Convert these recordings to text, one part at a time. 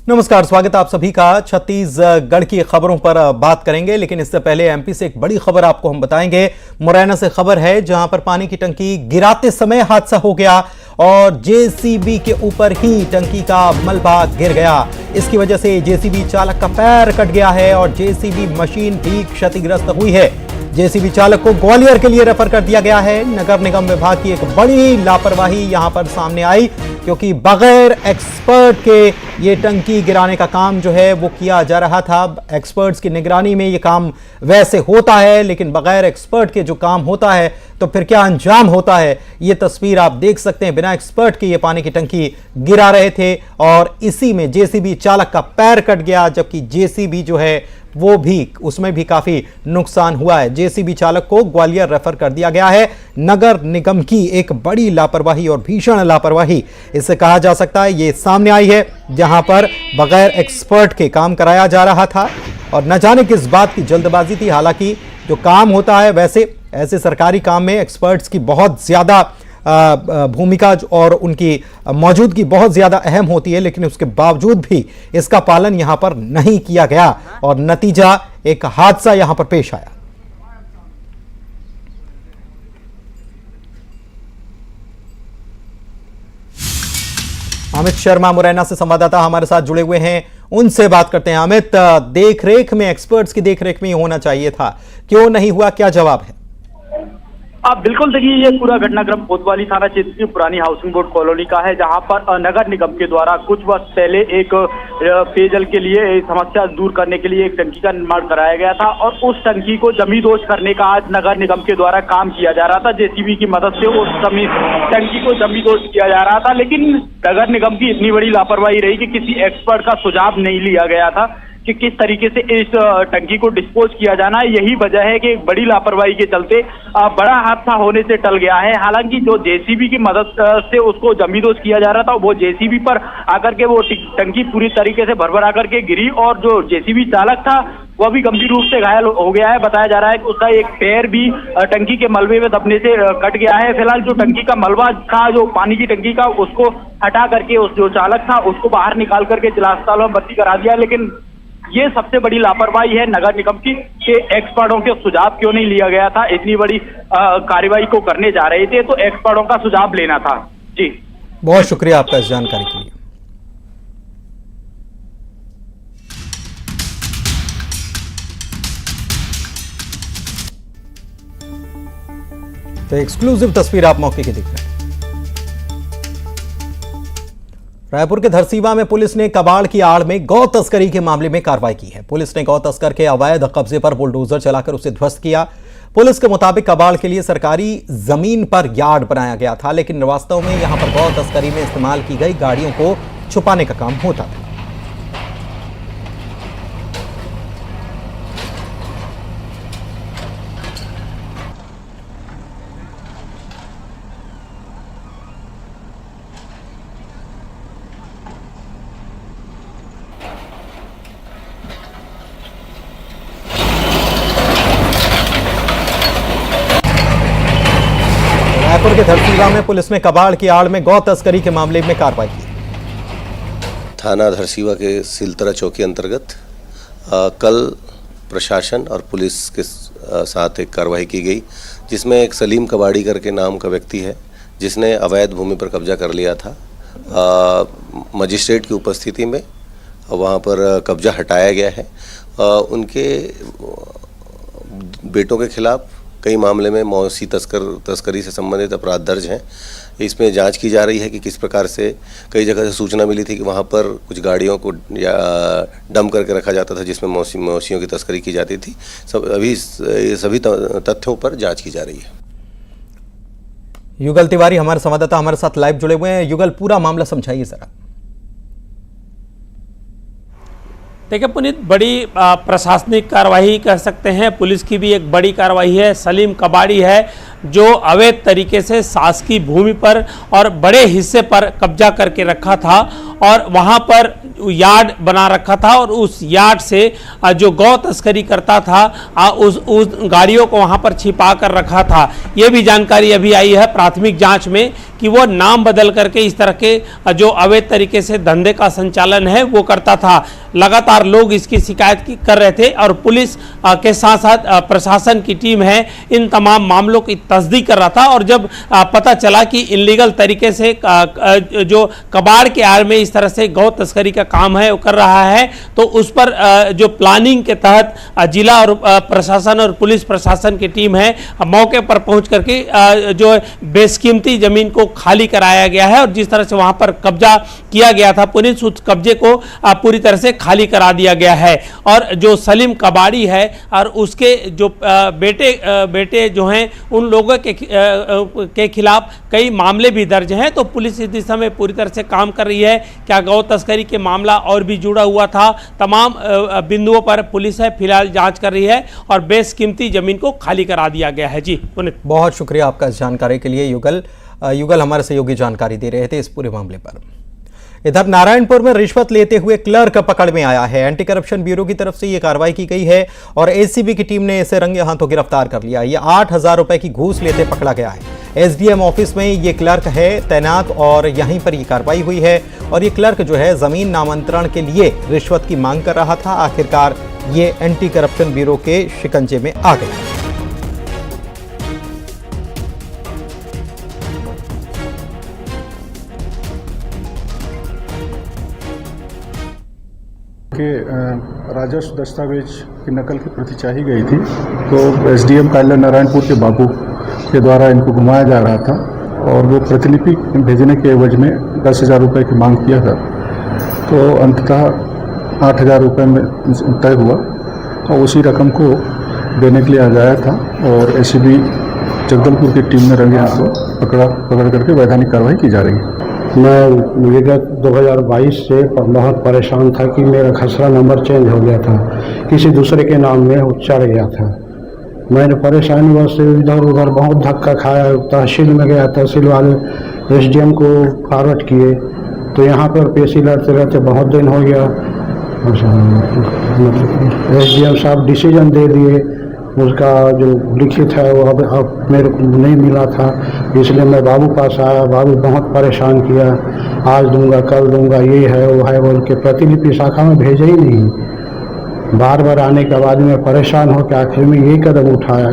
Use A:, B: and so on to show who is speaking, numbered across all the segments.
A: नमस्कार, स्वागत है आप सभी का। छत्तीसगढ़ की खबरों पर बात करेंगे, लेकिन इससे पहले एमपी से एक बड़ी खबर आपको हम बताएंगे। मुरैना से खबर है जहां पर पानी की टंकी गिराते समय हादसा हो गया और जेसीबी के ऊपर ही टंकी का मलबा गिर गया। इसकी वजह से जेसीबी चालक का पैर कट गया है और जेसीबी मशीन भी क्षतिग्रस्त हुई है। जेसीबी चालक को ग्वालियर के लिए रेफर कर दिया गया है। नगर निगम विभाग की एक बड़ी लापरवाही यहां पर सामने आई, क्योंकि बगैर एक्सपर्ट के ये टंकी गिराने का काम जो है वो किया जा रहा था। एक्सपर्ट्स की निगरानी में ये काम वैसे होता है, लेकिन बगैर एक्सपर्ट के जो काम होता है तो फिर क्या अंजाम होता है, ये तस्वीर आप देख सकते हैं। बिना एक्सपर्ट के ये पानी की टंकी गिरा रहे थे और इसी में जेसीबी चालक का पैर कट गया, जबकि जेसीबी जो है वो भी, उसमें भी काफी नुकसान हुआ है। जेसीबी चालक को ग्वालियर रेफर कर दिया गया है। नगर निगम की एक बड़ी लापरवाही और भीषण लापरवाही इसे कहा जा सकता है, ये सामने आई है, जहां पर बगैर एक्सपर्ट के काम कराया जा रहा था और न जाने किस बात की जल्दबाजी थी। हालांकि जो काम होता है, वैसे ऐसे सरकारी काम में एक्सपर्ट्स की बहुत ज्यादा भूमिका और उनकी मौजूदगी बहुत ज्यादा अहम होती है, लेकिन उसके बावजूद भी इसका पालन यहां पर नहीं किया गया और नतीजा एक हादसा यहां पर पेश आया। अमित शर्मा मुरैना से संवाददाता हमारे साथ जुड़े हुए हैं, उनसे बात करते हैं। अमित, देखरेख में, एक्सपर्ट्स की देखरेख में ही होना चाहिए था, क्यों नहीं हुआ, क्या जवाब है?
B: बिल्कुल, देखिए, ये पूरा घटनाक्रम कोतवाली थाना क्षेत्र की पुरानी हाउसिंग बोर्ड कॉलोनी का है, जहां पर नगर निगम के द्वारा कुछ वर्ष पहले एक पेयजल के लिए समस्या दूर करने के लिए एक टंकी का निर्माण कराया गया था और उस टंकी को जमींदोज करने का आज नगर निगम के द्वारा काम किया जा रहा था। जेसीबी की मदद से उस टंकी को जमींदोज किया जा रहा था, लेकिन नगर निगम की इतनी बड़ी लापरवाही रही कि किसी एक्सपर्ट का सुझाव नहीं लिया गया था कि किस तरीके से इस टंकी को डिस्पोज किया जाना है। यही वजह है कि बड़ी लापरवाही के चलते बड़ा हादसा होने से टल गया है। हालांकि जो जेसीबी की मदद से उसको जमींदोज किया जा रहा था, वो जेसीबी पर आकर के वो टंकी पूरी तरीके से भरभरा करके गिरी और जो जेसीबी चालक था वह भी गंभीर रूप से घायल हो गया है। बताया जा रहा है कि उसका एक पैर भी टंकी के मलबे में दबने से कट गया है। फिलहाल जो टंकी का मलबा था, जो पानी की टंकी का, उसको हटा करके उस जो चालक था उसको बाहर निकाल करके जिला अस्पताल में भर्ती करा दिया। लेकिन ये सबसे बड़ी लापरवाही है नगर निगम की कि एक्सपर्टों के सुझाव क्यों नहीं लिया गया था। इतनी बड़ी कार्रवाई को करने जा रहे थे तो एक्सपर्टों का सुझाव लेना था। जी,
A: बहुत शुक्रिया आपका इस जानकारी के लिए। तो एक्सक्लूसिव तस्वीर आप मौके की देख रहे हैं। रायपुर के धरसीवा में पुलिस ने कबाड़ की आड़ में गौ तस्करी के मामले में कार्रवाई की है। पुलिस ने गौ तस्कर के अवैध कब्जे पर बुलडोजर चलाकर उसे ध्वस्त किया। पुलिस के मुताबिक कबाड़ के लिए सरकारी जमीन पर यार्ड बनाया गया था, लेकिन वास्तव में यहां पर गौ तस्करी में इस्तेमाल की गई गाड़ियों को छुपाने का काम होता था। रायपुर के धरसीवा में पुलिस ने कबाड़ की आड़ में गौ तस्करी के मामले में कार्रवाई की।
C: थाना धरसीवा के सिलतरा चौकी अंतर्गत कल प्रशासन और पुलिस के साथ एक कार्रवाई की गई, जिसमें एक सलीम कबाड़ी करके नाम का व्यक्ति है, जिसने अवैध भूमि पर कब्जा कर लिया था। मजिस्ट्रेट की उपस्थिति में वहाँ पर कब्जा हटाया गया है। उनके बेटों के खिलाफ कई मामले में मौसी तस्करी से संबंधित अपराध दर्ज हैं। इसमें जांच की जा रही है कि किस प्रकार से कई जगह से सूचना मिली थी कि वहां पर कुछ गाड़ियों को या डंप करके रखा जाता था, जिसमें मौसियों की तस्करी की जाती थी। सभी तथ्यों पर जांच की जा रही है।
A: युगल तिवारी हमारे संवाददाता हमारे साथ लाइव जुड़े हुए हैं। युगल, पूरा मामला समझाइए जरा।
D: देखिए पुनीत, बड़ी प्रशासनिक कार्रवाई कह सकते हैं, पुलिस की भी एक बड़ी कार्रवाई है। सलीम कबाड़ी है जो अवैध तरीके से शासकीय भूमि पर और बड़े हिस्से पर कब्जा करके रखा था और वहां पर यार्ड बना रखा था और उस यार्ड से जो गौ तस्करी करता था उस गाड़ियों को वहां पर छिपा कर रखा था। ये भी जानकारी अभी आई है प्राथमिक जांच में कि वो नाम बदल करके इस तरह के जो अवैध तरीके से धंधे का संचालन है वो करता था। लगातार लोग इसकी शिकायत कर रहे थे और पुलिस के साथ साथ प्रशासन की टीम है इन तमाम मामलों की तस्दीक कर रहा था। और जब पता चला कि इलीगल तरीके से जो कबाड़ के आड़ में इस तरह से गौ तस्करी का काम है वो कर रहा है, तो उस पर जो प्लानिंग के तहत जिला और प्रशासन और पुलिस प्रशासन की टीम है मौके पर पहुंच करके जो बेशकीमती जमीन को खाली कराया गया है। और जिस तरह से वहां पर कब्जा किया गया था पुलिस उस कब्जे को पूरी तरह से खाली करा दिया गया है। और जो सलीम कबाड़ी है और उसके जो बेटे जो हैं उन लोगों के खिलाफ कई मामले भी दर्ज हैं। तो पुलिस इस दिशा में पूरी तरह से काम कर रही है। क्या गौ तस्करी के मामला और भी जुड़ा हुआ था, तमाम बिंदुओं पर पुलिस है फिलहाल जांच कर रही है और बेशकीमती जमीन को खाली करा दिया गया है। जी पुनीत,
A: बहुत शुक्रिया आपका इस जानकारी के लिए। युगल हमारे सहयोगी जानकारी दे रहे थे इस पूरे मामले पर। इधर नारायणपुर में रिश्वत लेते हुए क्लर्क पकड़ में आया है। एंटी करप्शन ब्यूरो की तरफ से यह कार्रवाई की गई है और एसीबी की टीम ने इसे रंगे हाथों गिरफ्तार कर लिया। यह 8,000 रुपए की घूस लेते पकड़ा गया है। एसडीएम ऑफिस में ये क्लर्क है तैनात और यहीं पर यह कार्रवाई हुई है। और ये क्लर्क जो है जमीन नामांतरण के लिए रिश्वत की मांग कर रहा था। आखिरकार ये एंटी करप्शन ब्यूरो के शिकंजे में आ गया।
E: के राजस्व दस्तावेज की नकल की प्रति चाही गई थी, तो एसडीएम कार्यालय नारायणपुर के बाबू के द्वारा इनको घुमाया जा रहा था और वो प्रतिलिपि भेजने के एवज में 10,000 रुपये की मांग किया था। तो अंततः 8,000 रुपये में तय हुआ और उसी रकम को देने के लिए आ गया था और एसीबी जगदलपुर की टीम ने रंगे हाथों पकड़ करके वैधानिक कार्रवाई की जा रही है।
F: मैं विगत 2022 से बहुत परेशान था कि मेरा खसरा नंबर चेंज हो गया था, किसी दूसरे के नाम में चढ़ गया था। मैंने परेशानी से इधर उधर बहुत धक्का खाया, तहसील में गया, तहसील वाले एसडीएम को फॉरवर्ड किए, तो यहाँ पर पेशी लड़ते रहते बहुत दिन हो गया। एसडीएम साहब डिसीजन दे दिए, उसका जो लिखित है वो अब मेरे को नहीं मिला था, इसलिए मैं बाबू पास आया। बाबू बहुत परेशान किया, आज दूंगा कल दूंगा, ये है वो है बोल के प्रतिलिपि शाखा में भेजा ही नहीं। बार बार आने के बाद मैं परेशान हो के आखिर में ये कदम उठाया।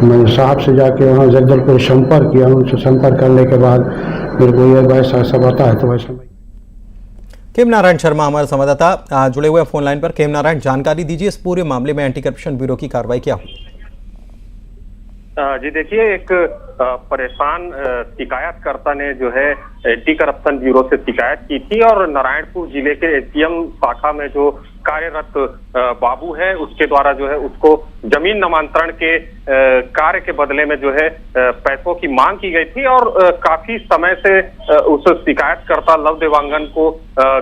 F: मैंने साहब से जाके वहाँ जगदलपुर संपर्क किया, उनसे संपर्क करने के बाद मेरे को ये वैसा ऐसा बताया तो वैसा।
A: खेम नारायण शर्मा हमारे संवाददाता जुड़े हुए फोन लाइन पर। खेम नारायण, जानकारी दीजिए इस पूरे मामले में एंटी करप्शन ब्यूरो की कार्रवाई क्या हुई?
G: जी देखिए, एक परेशान शिकायतकर्ता ने जो है एंटी करप्शन ब्यूरो से शिकायत की थी और नारायणपुर जिले के एसडीएम शाखा में जो कार्यरत बाबू है उसके द्वारा जो है उसको जमीन नामांतरण के कार्य के बदले में जो है पैसों की मांग की गई थी। और काफी समय से उस शिकायतकर्ता लव देवांगन को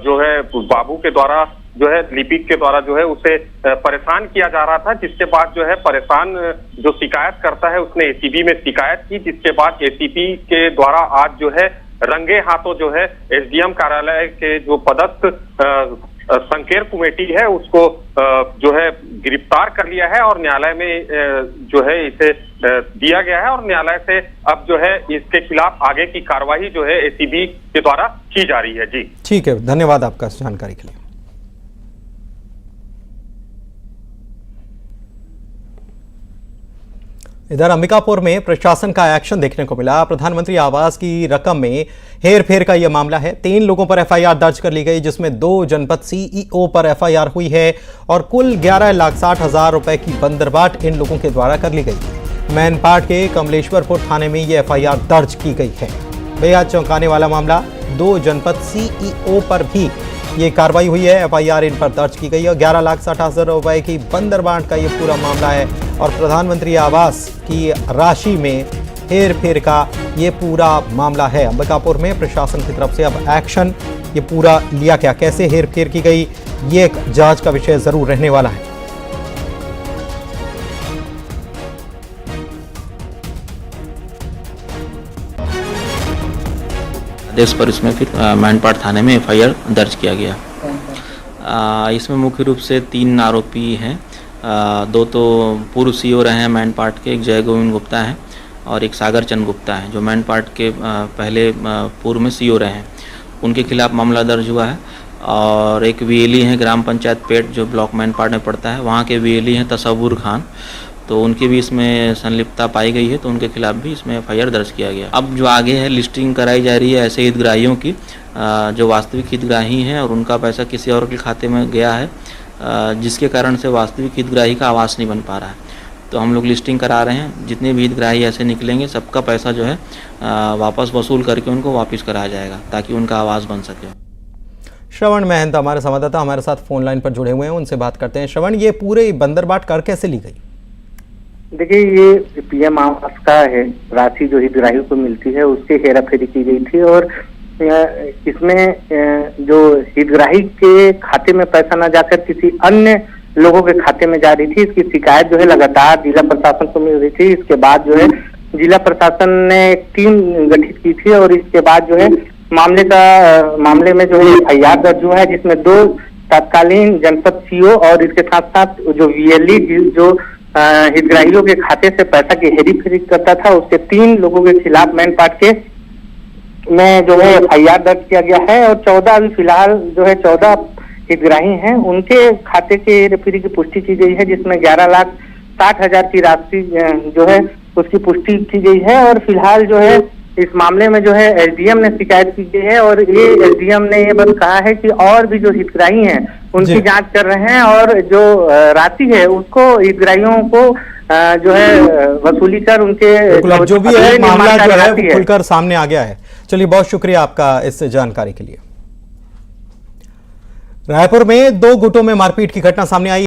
G: जो है बाबू के द्वारा जो है लिपिक के द्वारा जो है उसे परेशान किया जा रहा था, जिसके बाद जो है परेशान जो शिकायत करता है उसने एसीबी में शिकायत की, जिसके बाद एसीपी के द्वारा आज जो है रंगे हाथों जो है एसडीएम कार्यालय के जो पदस्थ संकेर कमेटी है उसको जो है गिरफ्तार कर लिया है और न्यायालय में जो है इसे दिया गया है और न्यायालय से अब जो है इसके खिलाफ आगे की कार्रवाई जो है एसीबी के द्वारा की जा रही है। जी
A: ठीक है, धन्यवाद आपका इस जानकारी के लिए। इधर अंबिकापुर में प्रशासन का एक्शन देखने को मिला। प्रधानमंत्री आवास की रकम में हेरफेर का यह मामला है। 3 लोगों पर एफआईआर दर्ज कर ली गई, जिसमें 2 जनपद सीईओ पर एफआईआर हुई है और कुल 11,60,000 रुपए की बंदरबाट इन लोगों के द्वारा कर ली गई। मैनपाट के कमलेश्वरपुर थाने में यह एफआईआर दर्ज की गई है। बेहद चौंकाने वाला मामला, 2 जनपद सीईओ पर भी ये कार्रवाई हुई है, एफआईआर इन पर दर्ज की गई है। 11,60,000 रुपए की बंदरबाट का ये पूरा मामला है और प्रधानमंत्री आवास की राशि में हेर फेर का ये पूरा मामला है। अंबिकापुर में प्रशासन की तरफ से अब एक्शन ये पूरा लिया गया। कैसे हेर फेर की गई, ये एक जांच का विषय जरूर रहने वाला है।
H: आदेश पर इसमें फिर मैनपाट थाने में एफआईआर दर्ज किया गया। इसमें मुख्य रूप से 3 आरोपी हैं। 2 तो पूर्व सीईओ रहे हैं मैनपाट के, एक जय गोविंद गुप्ता हैं और एक सागर चंद गुप्ता हैं जो मैनपाट के पहले पूर्व में सीओ रहे हैं, उनके खिलाफ मामला दर्ज हुआ है। और एक वीएलई हैं ग्राम पंचायत पेट जो ब्लॉक मैनपाट में पड़ता है, वहाँ के वीएलई हैं तसव्वुर खान, तो उनकी भी इसमें संलिप्तता पाई गई है, तो उनके खिलाफ भी इसमें एफआईआर दर्ज किया गया। अब जो आगे है लिस्टिंग कराई जा रही है ऐसे हितग्राहियों की जो वास्तविक हितग्राही हैं और उनका पैसा किसी और के खाते में गया है, जिसके कारण से वास्तविक हितग्राही का आवास नहीं बन पा रहा है। तो हम लोग लिस्टिंग करा रहे हैं, जितने भी हितग्राही ऐसे निकलेंगे सबका पैसा जो है वापस वसूल करके उनको वापस कराया जाएगा ताकि उनका आवास बन सके।
A: श्रवण महंत हमारे संवाददाता हमारे साथ फोन लाइन पर जुड़े हुए हैं, उनसे बात करते हैं। श्रवण, ये पूरे बंदरबाट कर कैसे ली गई?
I: देखिए, ये पीएम आवास का है राशि जो हितग्राहियों को मिलती है उसकी हेराफेरी की गई थी और इसमें जो हितग्राही के खाते में पैसा न जाकर किसी अन्य लोगों के खाते में जा रही थी, इसकी शिकायत जो है लगातार जिला प्रशासन को मिल रही थी। इसके बाद जो है जिला प्रशासन ने एक टीम गठित की थी और इसके बाद जो है मामले में जो है एफआईआर दर्ज हुआ है, जिसमें 2 तत्कालीन जनपद सीओ और इसके साथ साथ जो वीएलई जो हितग्राहियों के खाते से पैसा की हेरीफेरी करता था, उसके 3 लोगों के खिलाफ मैनपाट के में जो है एफआईआर दर्ज किया गया है और 14 अभी फिलहाल जो है 14 हितग्राही हैं, उनके खाते के हेरीफेरी की पुष्टि की गई है, जिसमें 11,60,000 की राशि जो है उसकी पुष्टि की गई है। और फिलहाल जो है इस मामले में जो है एसडीएम ने शिकायत की गई है और ये एसडीएम ने ये बस कहा है कि और भी जो हितग्राही हैं उनकी जांच कर रहे हैं और जो राशि है उसको हितग्राहियों को जो है वसूली कर उनके
A: जो भी है मामला जो है वो खुलकर सामने आ गया है। चलिए, बहुत शुक्रिया आपका इस जानकारी के लिए। रायपुर में 2 गुटों में मारपीट की घटना सामने आई।